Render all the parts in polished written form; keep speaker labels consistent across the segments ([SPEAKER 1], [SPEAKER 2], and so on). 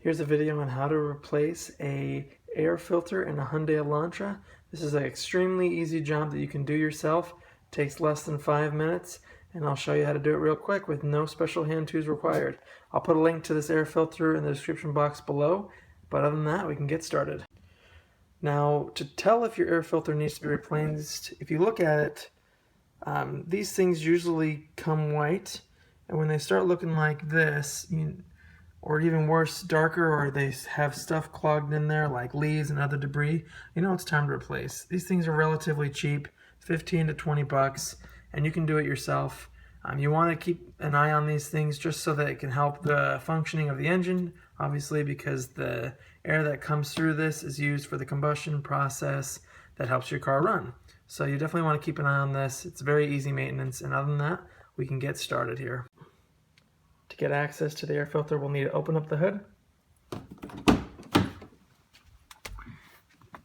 [SPEAKER 1] Here's a video on how to replace a air filter in a Hyundai Elantra. This is an extremely easy job that you can do yourself. It takes less than 5 minutes, and I'll show you how to do it real quick with no special hand tools required. I'll put a link to this air filter in the description box below, but other than that, we can get started. Now, to tell if your air filter needs to be replaced, if you look at it, these things usually come white, and when they start looking like this, or even worse, darker, or they have stuff clogged in there like leaves and other debris, you know it's time to replace. These things are relatively cheap, 15 to 20 bucks, and you can do it yourself. You want to keep an eye on these things just so that it can help the functioning of the engine, obviously, because the air that comes through this is used for the combustion process that helps your car run. So you definitely want to keep an eye on this. It's very easy maintenance, and other than that, we can get started here. To get access to the air filter, we'll need to open up the hood.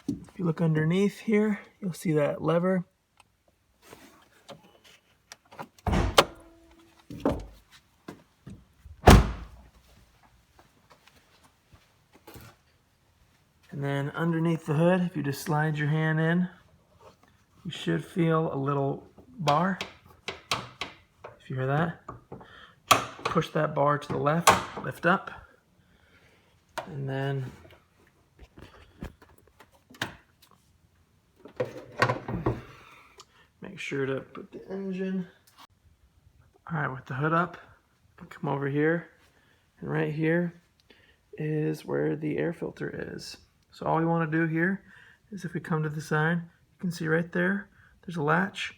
[SPEAKER 1] If you look underneath here, you'll see that lever. And then underneath the hood, if you just slide your hand in, you should feel a little bar. If you hear that, push that bar to the left, lift up, and then make sure to put the engine. Alright, with the hood up, come over here, and right here is where the air filter is. So all we want to do here is, if we come to the side, you can see right there, there's a latch,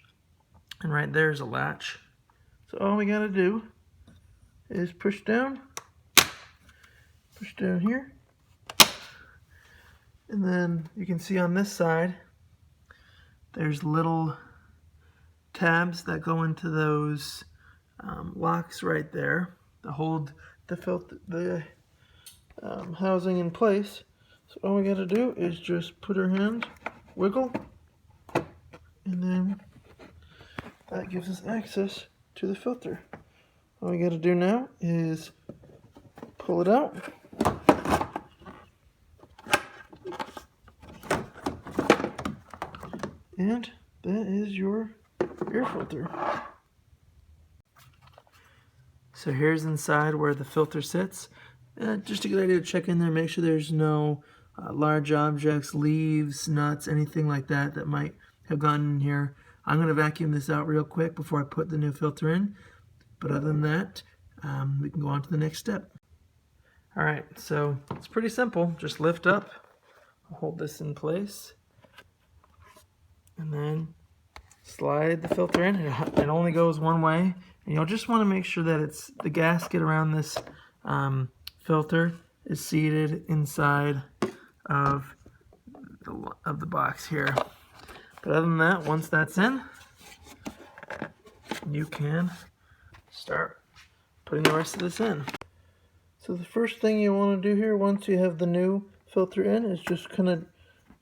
[SPEAKER 1] and right there's a latch. So all we got to do is push down here, and then you can see on this side there's little tabs that go into those locks right there to hold the housing in place. So all we got to do is just put our hand, wiggle, and then that gives us access to the filter. All we got to do now is pull it out, and that is your air filter. So here's inside where the filter sits. Just a good idea to check in there, make sure there's no large objects, leaves, nuts, anything like that that might have gotten in here. I'm going to vacuum this out real quick before I put the new filter in. But other than that, we can go on to the next step. Alright, so it's pretty simple. Just lift up, hold this in place, and then slide the filter in. It only goes one way, and you'll just want to make sure that the gasket around this filter is seated inside of the box here. But other than that, once that's in, you can start putting the rest of this in. So the first thing you want to do here, once you have the new filter in, is just kind of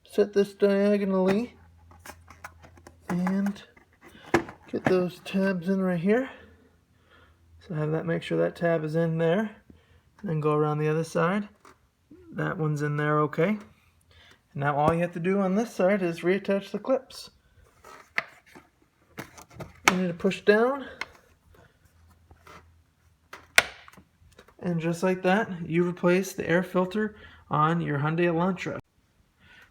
[SPEAKER 1] set this diagonally and get those tabs in right here. So have that, make sure that tab is in there, and then go around the other side. That one's in there, okay. And now all you have to do on this side is reattach the clips. You need to push down, and just like that, you replace the air filter on your Hyundai Elantra.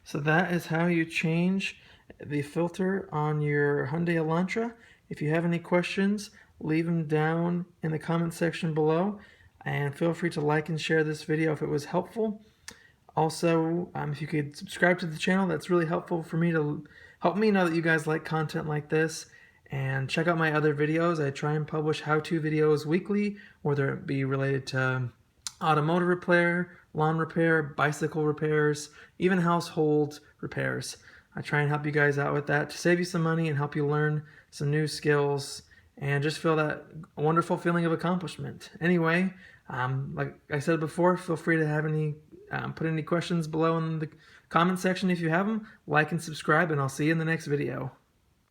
[SPEAKER 1] So that is how you change the filter on your Hyundai Elantra. If you have any questions, leave them down in the comment section below, and feel free to like and share this video if it was helpful. Also, if you could subscribe to the channel, that's really helpful for me to help me know that you guys like content like this. And check out my other videos. I try and publish how-to videos weekly, whether it be related to automotive repair, lawn repair, bicycle repairs, even household repairs. I try and help you guys out with that to save you some money and help you learn some new skills and just feel that wonderful feeling of accomplishment. Anyway, like I said before, feel free to have put any questions below in the comment section if you have them. Like and subscribe, and I'll see you in the next video.